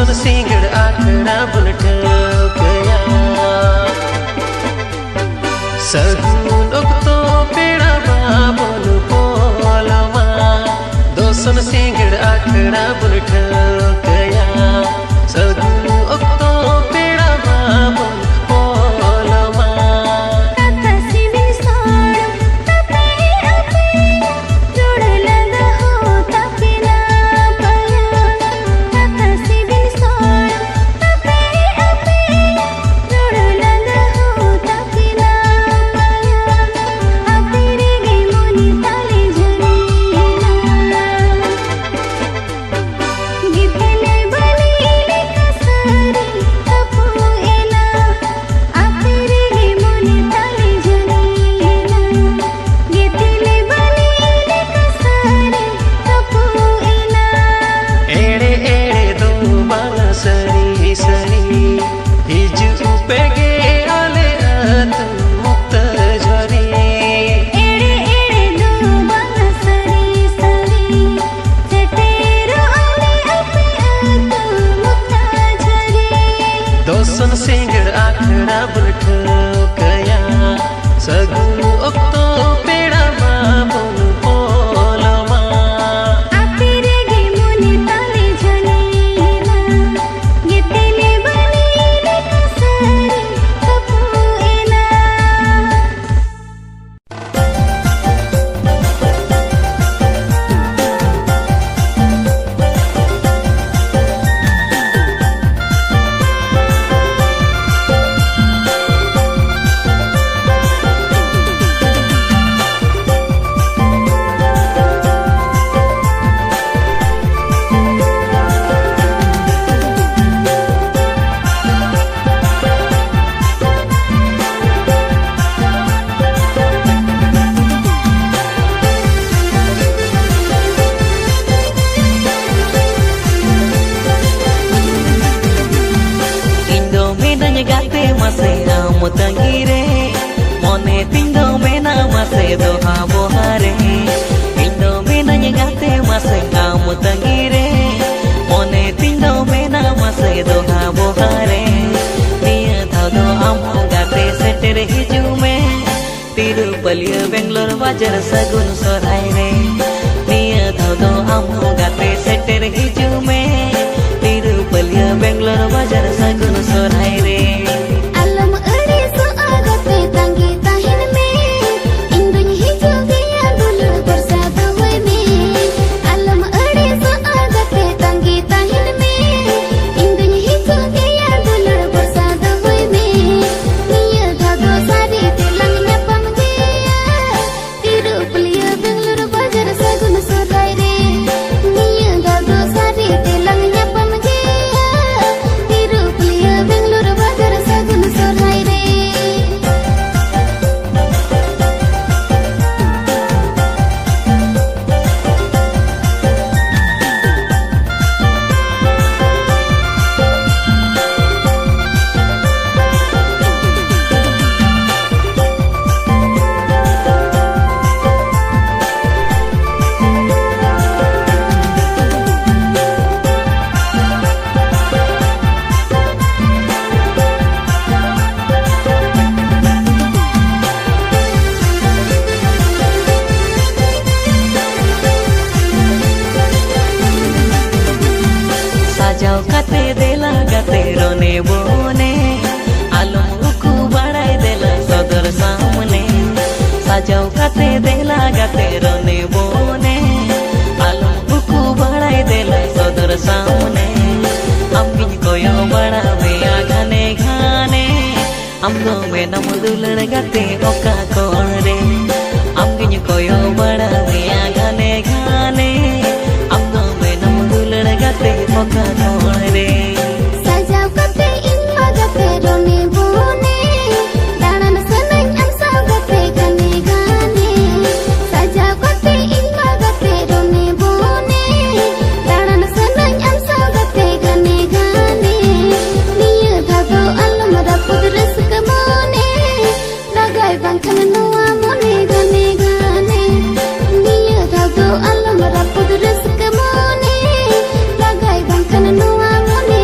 दोसन सिंगड़ आखड़ा बुन ठकया सगुन ओक्तो पेड़ा बाबन पोलमा दोसन सिंगड़ आखड़ा बुन ठकया सगुन ओक्तो पेड़ा बाबन पोलमा दोसन सिंगड़ आखड़ा बुन ठकया सगुन ओक्तो पेड़ा बाबन पोलमा tangire mone tindo mena mase doha bohare tindo mena nyegate mase kamu tangire mone tindo mena mase doha bohare niya thado am gate seter hijume Tirupalya Bangalore wajar sagun sorai re niya thado am gate seter hijume Tirupalya Bangalore wajar sagun sorai re Sajau kate dela gate rone bone Alam buku badai dela sodor samne Amgin koyo bada mea ghane ghane Amgo me namudular gate oka kore Amgin koyo bada mea ghane ghane Amgo me namudular gate oka kore Sajau kate inma gate rone bone Danan sanang amsau gate ghane ghane Sajau kate inma gate rone bone Danan sanang amsau gate ghane ghane Niya dhado alam rapud raska mone Lagai bangkhan nuwa mone ghane ghane Niya dhado alam rapud raska mone Lagai bangkhan nuwa mone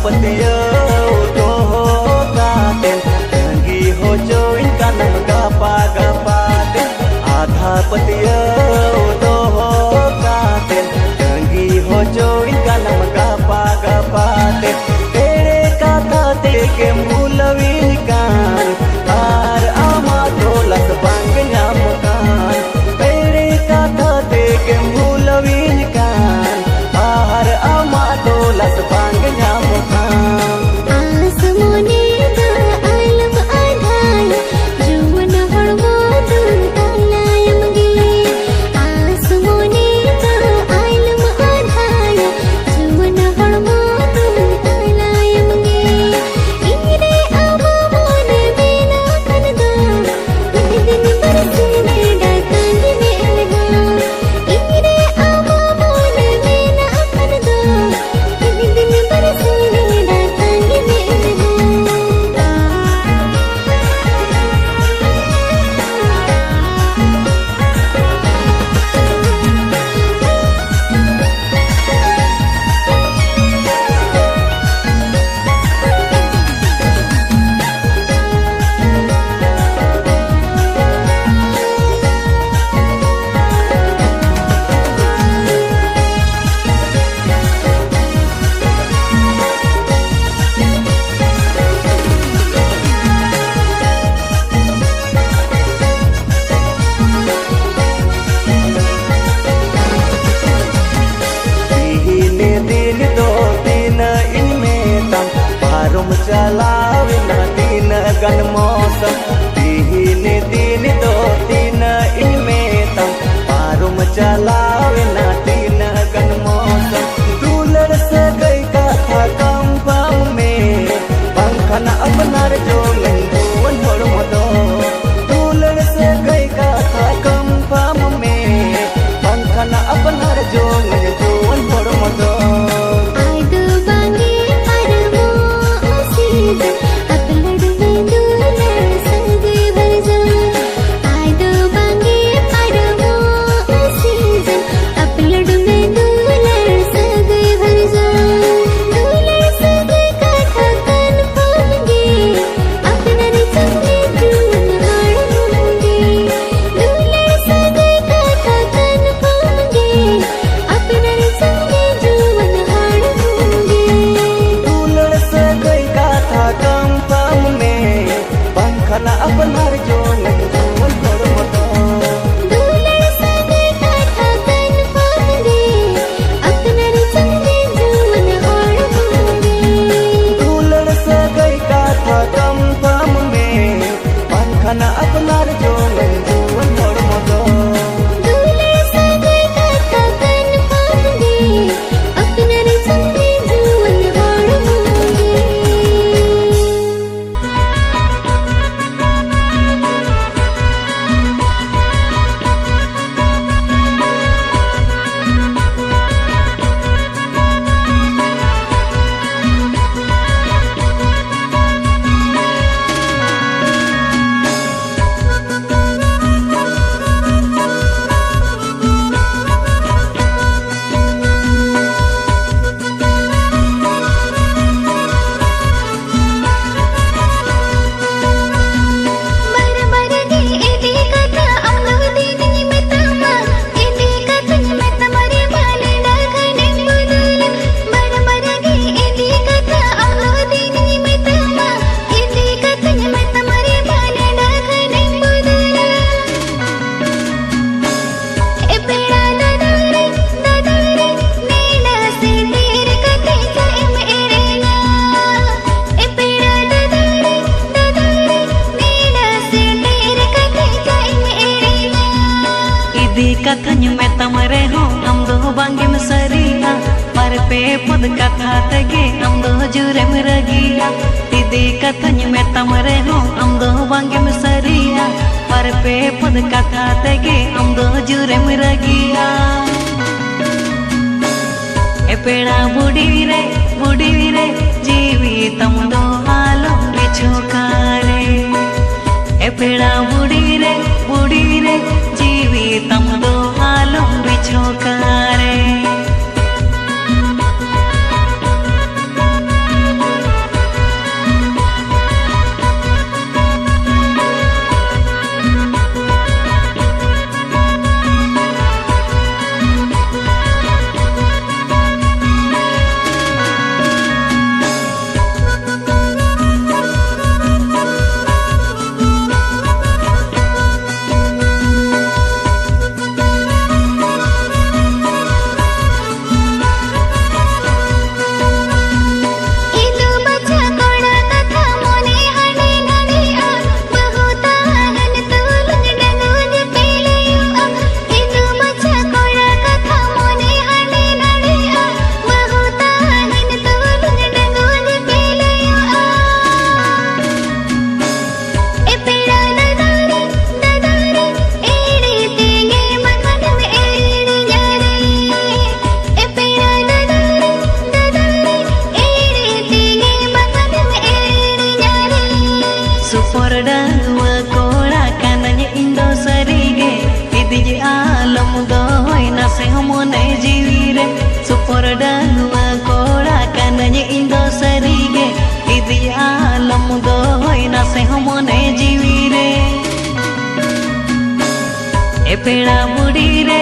Petiyo to katen Tanggi hojoin kanang gapa-gapaten Adha petiyo to katen Tanggi hojoin kanang gapa-gapaten Tere kata teke mulawinkan Ar amatolas pangganyamukan Tere kata teke mulawinkan Ar amatolas pangganyamukan Jalawina tina gan mosam Dihini dini do tina in metam Parum jalawina tina gan mosam Dular sagai katha kampam me Pangkhana apnar jongan buwan hormodo Dular sagai katha kampam me Pangkhana apnar jongan buwan hormodo season मेतम रे हो आम दो बांगे में सरिया पर पे पद कथा तगे आम दो जुरे में रगिया दीदी कथन मेतम रे हो आम दो बांगे में सरिया पर पे पद कथा तगे आम दो जुरे में रगिया ए पेड़ा बुढ़ी रे जीवी तम दो आलम बिछोकारे ए पेड़ा बुढ़ी रे जीवी तम दो आलम बिछोकारे Supordangwa kola kananya indo sarige idiji alam doy nase homone jiwire Supordangwa kola kananya indo sarige idiji alam doy nase homone jiwire E peda budire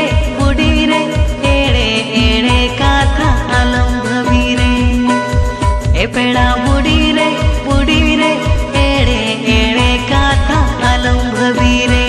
ere ere katha alam bhavire E peda budire ere ere katha alam bhavire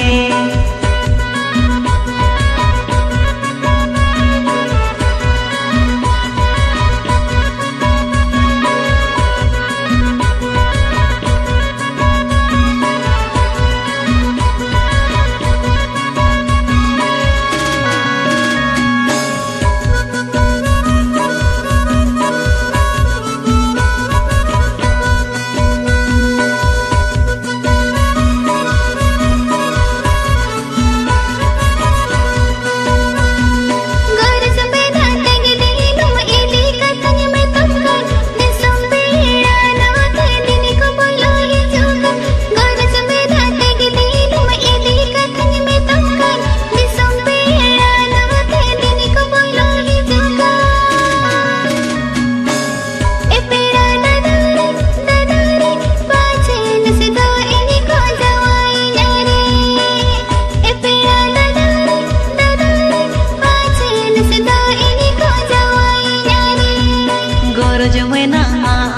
Jomena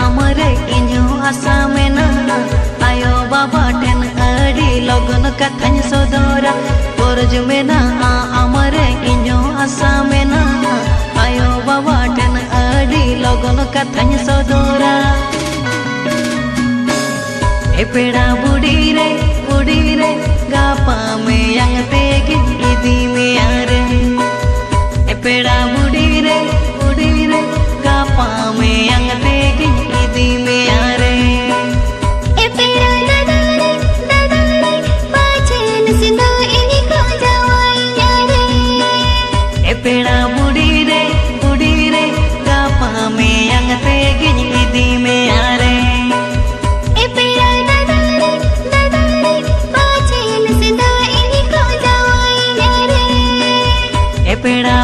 amare inyo asamena ayo baba ten adi logon kathanya sodora Gor jomena amare inyo asamena ayo baba ten adi logon kathanya sodora E peda budire gapa me yang tegi idi me are E peda budire gapa me yang tegi idi me are E peda dadare pachen sindo ini ko jawai nyare E peda budire gapa me yang tegi idi me are E peda dadare pachen sindo ini ko jawai nyare E peda